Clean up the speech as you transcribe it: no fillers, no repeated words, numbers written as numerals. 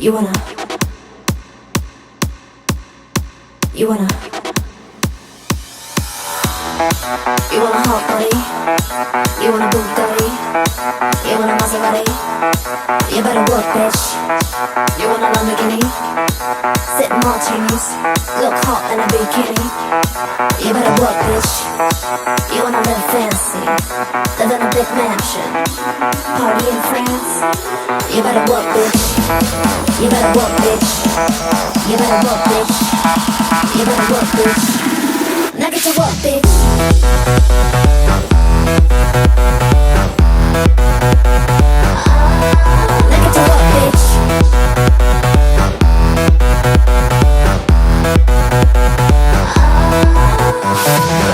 You wanna, you wanna, you want a hot body, you want a Bugatti, you want a Maserati, you better work, bitch. You want a Lamborghini, sip martinis, look hot in a bikini. You better work, bitch. You wanna live fancy, live in a big mansion, party in France. You better work, bitch. You better work, bitch. You better work, bitch. You better work, bitch. Now get to work, bitch.